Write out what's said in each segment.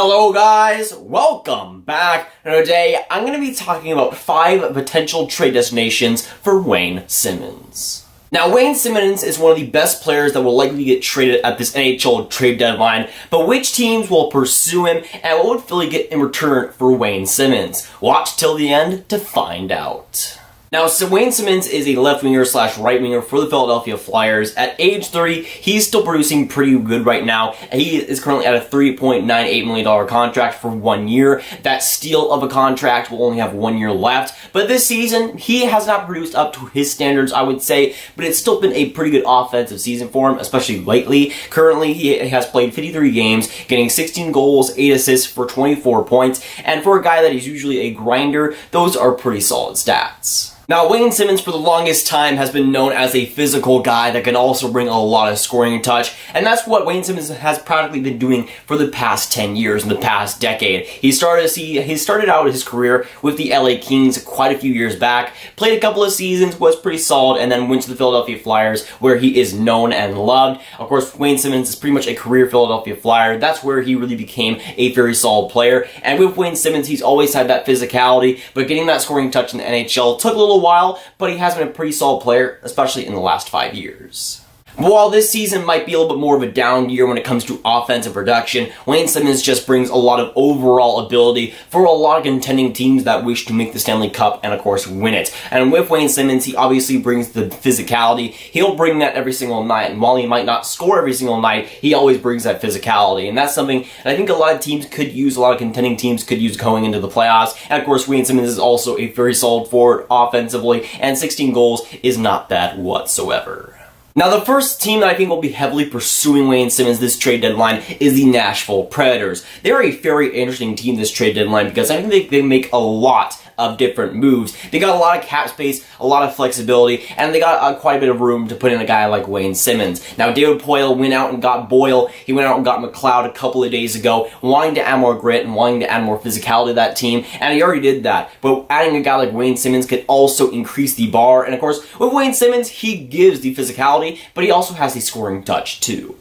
Hello guys, welcome back. And today I'm going to be talking about 5 potential trade destinations for Wayne Simmonds. Now Wayne Simmonds is one of the best players that will likely get traded at this NHL trade deadline, but which teams will pursue him and what would Philly get in return for Wayne Simmonds? Watch till the end to find out. Now, Wayne Simmonds is a left winger slash right winger for the Philadelphia Flyers. At age 30, he's still producing pretty good right now. He is currently at a $3.98 million contract for 1 year. That steal of a contract will only have 1 year left. But this season, he has not produced up to his standards, I would say. But it's still been a pretty good offensive season for him, especially lately. Currently, he has played 53 games, getting 16 goals, 8 assists for 24 points. And for a guy that is usually a grinder, those are pretty solid stats. Now, Wayne Simmonds for the longest time has been known as a physical guy that can also bring a lot of scoring touch, and that's what Wayne Simmonds has practically been doing for the past 10 years, in the past decade. He started out his career with the LA Kings quite a few years back, played a couple of seasons, was pretty solid, and then went to the Philadelphia Flyers, where he is known and loved. Of course, Wayne Simmonds is pretty much a career Philadelphia Flyer. That's where he really became a very solid player, and with Wayne Simmonds, he's always had that physicality, but getting that scoring touch in the NHL took a little while, but he has been a pretty solid player, especially in the last 5 years. But while this season might be a little bit more of a down year when it comes to offensive production, Wayne Simmonds just brings a lot of overall ability for a lot of contending teams that wish to make the Stanley Cup and, of course, win it. And with Wayne Simmonds, he obviously brings the physicality. He'll bring that every single night, and while he might not score every single night, he always brings that physicality. And that's something that I think a lot of teams could use, a lot of contending teams could use going into the playoffs. And, of course, Wayne Simmonds is also a very solid forward offensively, and 16 goals is not bad whatsoever. Now, the first team that I think will be heavily pursuing Wayne Simmonds this trade deadline is the Nashville Predators. They're a very interesting team this trade deadline because I think they make a lot of different moves. They got a lot of cap space, a lot of flexibility, and they got quite a bit of room to put in a guy like Wayne Simmonds. Now, David Poile went out and got Boyle. He went out and got McLeod a couple of days ago, wanting to add more grit and wanting to add more physicality to that team, and he already did that. But adding a guy like Wayne Simmonds could also increase the bar, and of course, with Wayne Simmonds, he gives the physicality, but he also has the scoring touch too.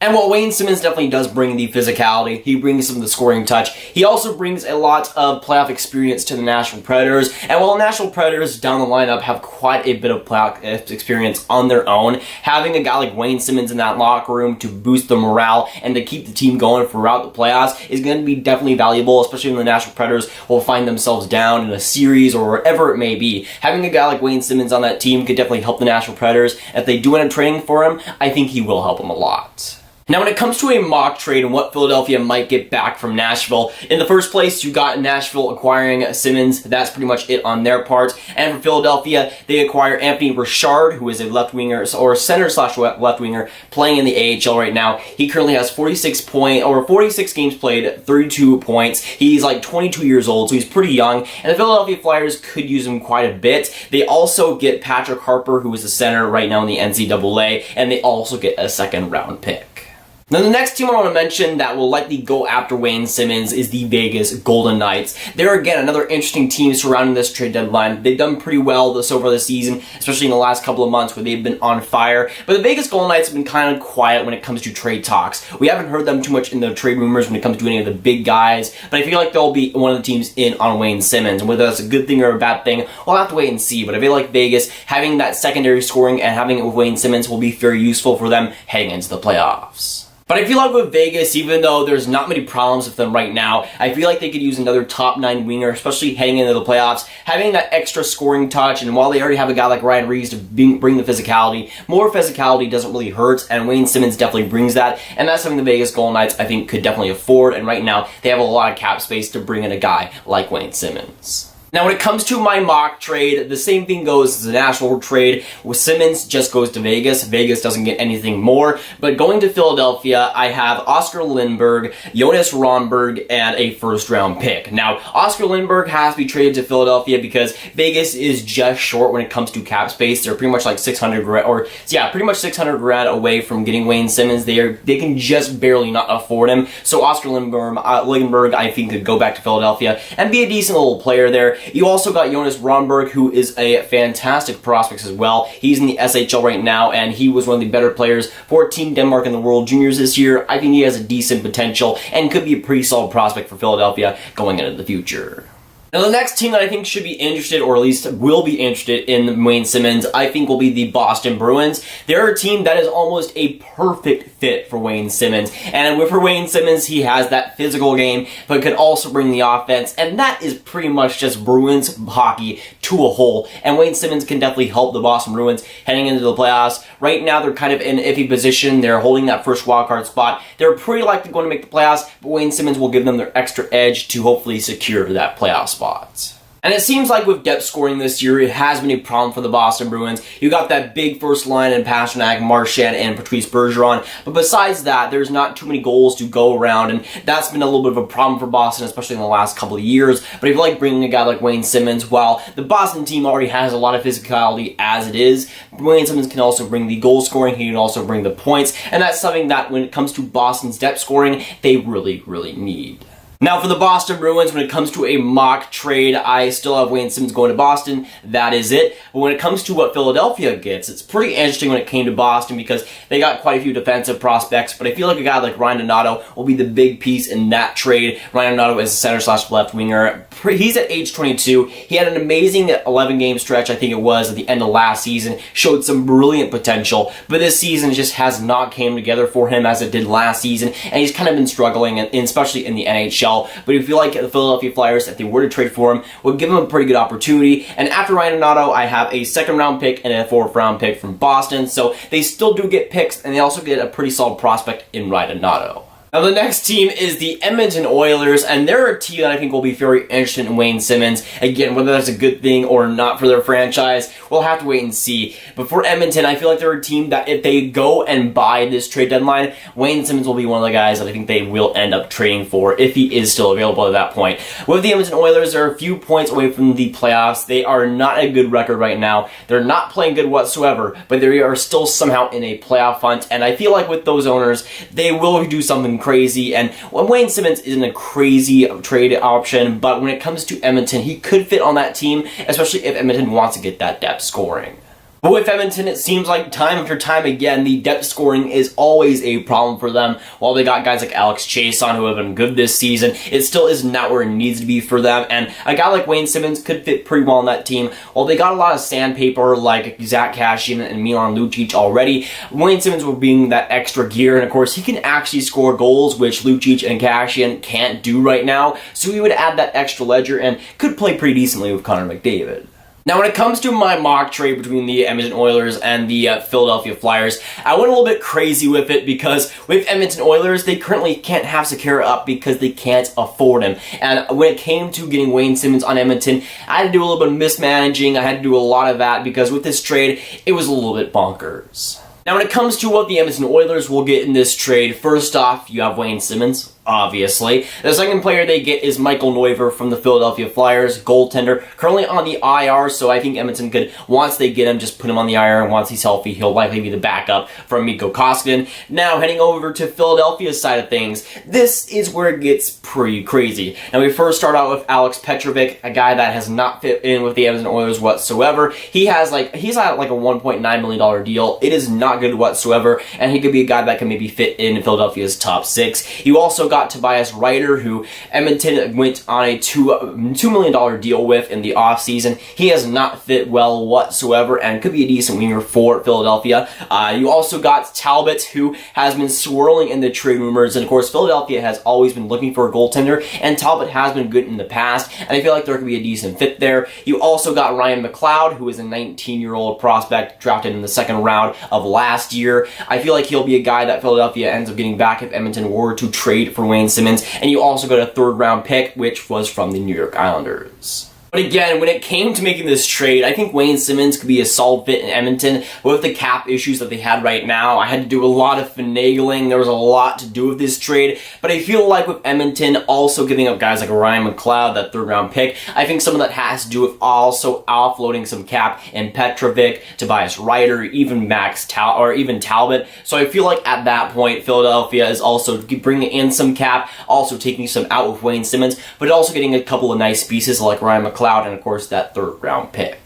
And while Wayne Simmonds definitely does bring the physicality, he brings some of the scoring touch, he also brings a lot of playoff experience to the Nashville Predators. And while the Nashville Predators down the lineup have quite a bit of playoff experience on their own, having a guy like Wayne Simmonds in that locker room to boost the morale and to keep the team going throughout the playoffs is going to be definitely valuable, especially when the Nashville Predators will find themselves down in a series or wherever it may be. Having a guy like Wayne Simmonds on that team could definitely help the Nashville Predators. If they do end up trading for him, I think he will help them a lot. Now, when it comes to a mock trade and what Philadelphia might get back from Nashville, in the first place, you got Nashville acquiring Simmonds. That's pretty much it on their part. And for Philadelphia, they acquire Anthony Richard, who is a left winger or center slash left winger playing in the AHL right now. He currently has 46 games played, 32 points. He's like 22 years old, so he's pretty young. And the Philadelphia Flyers could use him quite a bit. They also get Patrick Harper, who is a center right now in the NCAA, and they also get a second-round pick. Now, the next team I want to mention that will likely go after Wayne Simmonds is the Vegas Golden Knights. They're, again, another interesting team surrounding this trade deadline. They've done pretty well so far this season, especially in the last couple of months where they've been on fire. But the Vegas Golden Knights have been kind of quiet when it comes to trade talks. We haven't heard them too much in the trade rumors when it comes to any of the big guys, but I feel like they'll be one of the teams in on Wayne Simmonds. And whether that's a good thing or a bad thing, we'll have to wait and see. But I feel like Vegas, having that secondary scoring and having it with Wayne Simmonds will be very useful for them heading into the playoffs. But I feel like with Vegas, even though there's not many problems with them right now, I feel like they could use another top 9 winger, especially heading into the playoffs, having that extra scoring touch, and while they already have a guy like Ryan Reeves to bring the physicality, more physicality doesn't really hurt, and Wayne Simmonds definitely brings that, and that's something the Vegas Golden Knights, I think, could definitely afford, and right now, they have a lot of cap space to bring in a guy like Wayne Simmonds. Now, when it comes to my mock trade, the same thing goes as the Nashville trade. With Simmonds, just goes to Vegas. Vegas doesn't get anything more. But going to Philadelphia, I have Oscar Lindberg, Jonas Rondberg, and a first-round pick. Now, Oscar Lindberg has to be traded to Philadelphia because Vegas is just short when it comes to cap space. They're pretty much like pretty much 600 grand away from getting Wayne Simmonds. They can just barely not afford him. So Oscar Lindberg, I think, could go back to Philadelphia and be a decent little player there. You also got Jonas Romberg, who is a fantastic prospect as well. He's in the SHL right now, and he was one of the better players for Team Denmark in the World Juniors this year. I think he has a decent potential and could be a pretty solid prospect for Philadelphia going into the future. Now, the next team that I think should be interested, or at least will be interested in Wayne Simmonds, I think will be the Boston Bruins. They're a team that is almost a perfect fit for Wayne Simmonds. And for Wayne Simmonds, he has that physical game, but could also bring the offense. And that is pretty much just Bruins hockey to a whole. And Wayne Simmonds can definitely help the Boston Bruins heading into the playoffs. Right now, they're kind of in an iffy position. They're holding that first wildcard spot. They're pretty likely going to make the playoffs, but Wayne Simmonds will give them their extra edge to hopefully secure that playoff spot. And it seems like with depth scoring this year, it has been a problem for the Boston Bruins. You got that big first line in Pastrnak, Marchand, and Patrice Bergeron. But besides that, there's not too many goals to go around, and that's been a little bit of a problem for Boston, especially in the last couple of years. But if you like bringing a guy like Wayne Simmonds, while the Boston team already has a lot of physicality as it is, Wayne Simmonds can also bring the goal scoring, he can also bring the points, and that's something that when it comes to Boston's depth scoring, they really, really need. Now, for the Boston Bruins, when it comes to a mock trade, I still have Wayne Simmonds going to Boston. That is it. But when it comes to what Philadelphia gets, it's pretty interesting when it came to Boston because they got quite a few defensive prospects. But I feel like a guy like Ryan Donato will be the big piece in that trade. Ryan Donato is a center/left winger. He's at age 22. He had an amazing 11-game stretch, I think it was, at the end of last season. Showed some brilliant potential. But this season just has not came together for him as it did last season. And he's kind of been struggling, especially in the NHL. But if you like the Philadelphia Flyers, if they were to trade for him, would give him a pretty good opportunity. And after Ryan Donato, I have a second-round pick and a fourth-round pick from Boston. So they still do get picks, and they also get a pretty solid prospect in Ryan Donato. Now, the next team is the Edmonton Oilers, and they're a team that I think will be very interested in Wayne Simmonds. Again, whether that's a good thing or not for their franchise, we'll have to wait and see. But for Edmonton, I feel like they're a team that if they go and buy this trade deadline, Wayne Simmonds will be one of the guys that I think they will end up trading for if he is still available at that point. With the Edmonton Oilers, they're a few points away from the playoffs. They are not a good record right now. They're not playing good whatsoever, but they are still somehow in a playoff hunt. And I feel like with those owners, they will do something crazy. And Wayne Simmonds isn't a crazy trade option, but when it comes to Edmonton, he could fit on that team, especially if Edmonton wants to get that depth scoring. But with Edmonton, it seems like time after time again, the depth scoring is always a problem for them. While they got guys like Alex Chiasson who have been good this season, it still is not where it needs to be for them. And a guy like Wayne Simmonds could fit pretty well on that team. While they got a lot of sandpaper like Zach Kassian and Milan Lucic already, Wayne Simmonds will bring that extra gear. And of course, he can actually score goals, which Lucic and Kassian can't do right now. So he would add that extra ledger and could play pretty decently with Connor McDavid. Now, when it comes to my mock trade between the Edmonton Oilers and the Philadelphia Flyers, I went a little bit crazy with it because with Edmonton Oilers, they currently can't have Sekera up because they can't afford him. And when it came to getting Wayne Simmonds on Edmonton, I had to do a little bit of mismanaging. I had to do a lot of that because with this trade, it was a little bit bonkers. Now, when it comes to what the Edmonton Oilers will get in this trade, first off, you have Wayne Simmonds, obviously. The second player they get is Michael Neuver from the Philadelphia Flyers, goaltender, currently on the IR, so I think Edmonton could, once they get him, just put him on the IR, and once he's healthy, he'll likely be the backup from Mikko Koskinen. Now, heading over to Philadelphia's side of things, this is where it gets pretty crazy. Now, we first start out with Alex Petrovic, a guy that has not fit in with the Edmonton Oilers whatsoever. He's at like a $1.9 million deal. It is not good whatsoever, and he could be a guy that can maybe fit in Philadelphia's top six. You also got Tobias Ryder, who Edmonton went on a $2 million deal with in the offseason. He has not fit well whatsoever and could be a decent winger for Philadelphia. You also got Talbot, who has been swirling in the trade rumors, and of course Philadelphia has always been looking for a goaltender, and Talbot has been good in the past, and I feel like there could be a decent fit there. You also got Ryan McLeod, who is a 19-year-old prospect drafted in the second round of last year. I feel like he'll be a guy that Philadelphia ends up getting back if Edmonton were to trade for Wayne Simmonds, and you also got a third-round pick, which was from the New York Islanders. But again, when it came to making this trade, I think Wayne Simmonds could be a solid fit in Edmonton. But with the cap issues that they had right now, I had to do a lot of finagling. There was a lot to do with this trade. But I feel like with Edmonton also giving up guys like Ryan McLeod, that third-round pick, I think some of that has to do with also offloading some cap in Petrovic, Tobias Ryder, even even Talbot. So I feel like at that point, Philadelphia is also bringing in some cap, also taking some out with Wayne Simmonds, but also getting a couple of nice pieces like Ryan McLeod cloud, and of course that 3rd round pick.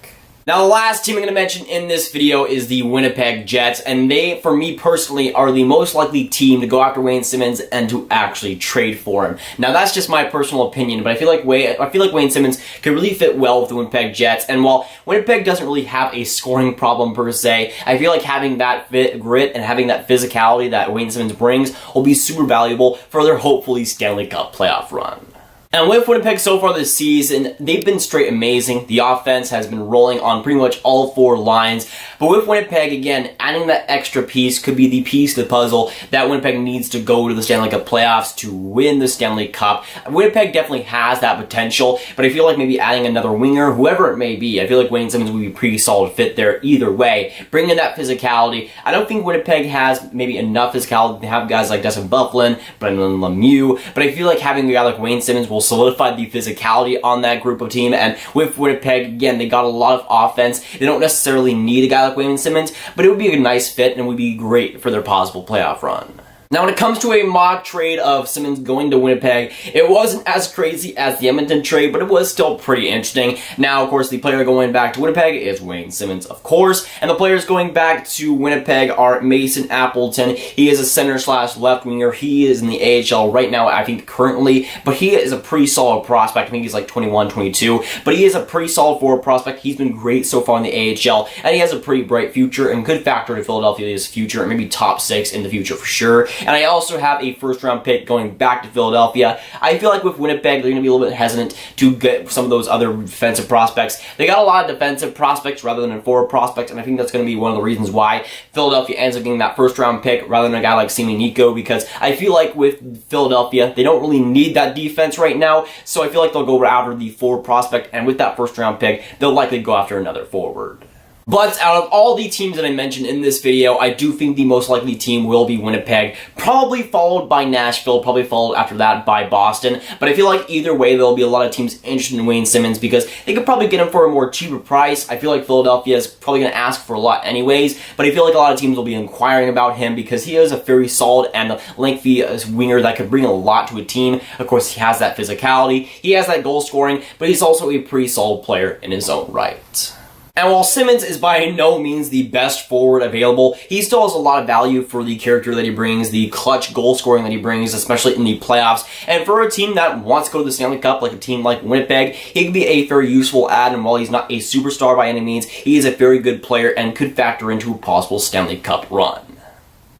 Now, the last team I'm going to mention in this video is the Winnipeg Jets, and they, for me personally, are the most likely team to go after Wayne Simmonds and to actually trade for him. Now, that's just my personal opinion, but I feel like Wayne Simmonds could really fit well with the Winnipeg Jets, and while Winnipeg doesn't really have a scoring problem per se, I feel like having that grit and having that physicality that Wayne Simmonds brings will be super valuable for their hopefully Stanley Cup playoff run. And with Winnipeg so far this season, they've been straight amazing. The offense has been rolling on pretty much all 4 lines. But with Winnipeg, again, adding that extra piece could be the piece to the puzzle that Winnipeg needs to go to the Stanley Cup playoffs to win the Stanley Cup. Winnipeg definitely has that potential, but I feel like maybe adding another winger, whoever it may be, I feel like Wayne Simmonds would be a pretty solid fit there either way. Bring in that physicality. I don't think Winnipeg has maybe enough physicality to have guys like Dustin Byfuglien, Brendan Lemieux, but I feel like having a guy like Wayne Simmonds will solidify the physicality on that group of team. And with Winnipeg, again, they got a lot of offense. They don't necessarily need a guy like Wayne Simmonds, but it would be a nice fit and would be great for their possible playoff run. Now, when it comes to a mock trade of Simmonds going to Winnipeg, it wasn't as crazy as the Edmonton trade, but it was still pretty interesting. Now, of course, the player going back to Winnipeg is Wayne Simmonds, of course, and the players going back to Winnipeg are Mason Appleton. He is a center/left winger. He is in the AHL right now, I think, currently, but he is a pretty solid prospect. I think he's like 21, 22, but he is a pretty solid forward prospect. He's been great so far in the AHL, and he has a pretty bright future and could factor to Philadelphia's future and maybe top 6 in the future for sure. And I also have a 1st round pick going back to Philadelphia. I feel like with Winnipeg, they're going to be a little bit hesitant to get some of those other defensive prospects. They got a lot of defensive prospects rather than forward prospects, and I think that's going to be one of the reasons why Philadelphia ends up getting that 1st round pick rather than a guy like Simmonds, because I feel like with Philadelphia, they don't really need that defense right now, so I feel like they'll go after the forward prospect, and with that 1st round pick, they'll likely go after another forward. But out of all the teams that I mentioned in this video, I do think the most likely team will be Winnipeg, probably followed by Nashville, probably followed after that by Boston. But I feel like either way, there'll be a lot of teams interested in Wayne Simmonds because they could probably get him for a more cheaper price. I feel like Philadelphia is probably going to ask for a lot anyways, but I feel like a lot of teams will be inquiring about him because he is a very solid and lengthy winger that could bring a lot to a team. Of course, he has that physicality, he has that goal scoring, but he's also a pretty solid player in his own right. And while Simmonds is by no means the best forward available, he still has a lot of value for the character that he brings, the clutch goal scoring that he brings, especially in the playoffs. And for a team that wants to go to the Stanley Cup, like a team like Winnipeg, he can be a very useful add, and while he's not a superstar by any means, he is a very good player and could factor into a possible Stanley Cup run.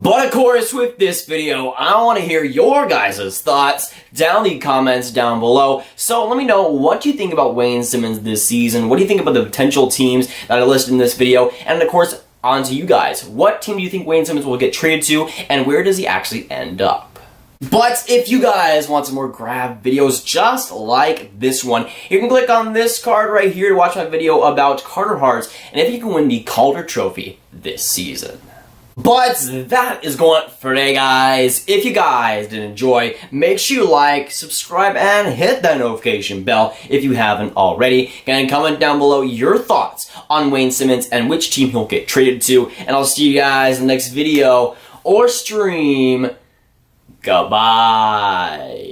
But of course, with this video, I want to hear your guys' thoughts down in the comments down below. So let me know, what do you think about Wayne Simmonds this season? What do you think about the potential teams that I listed in this video? And of course, on to you guys. What team do you think Wayne Simmonds will get traded to, and where does he actually end up? But if you guys want some more Grav videos just like this one, you can click on this card right here to watch my video about Carter Hart's and if you can win the Calder Trophy this season. But that is going for today, guys. If you guys did enjoy, make sure you like, subscribe, and hit that notification bell if you haven't already. And comment down below your thoughts on Wayne Simmonds and which team he'll get traded to. And I'll see you guys in the next video or stream. Goodbye.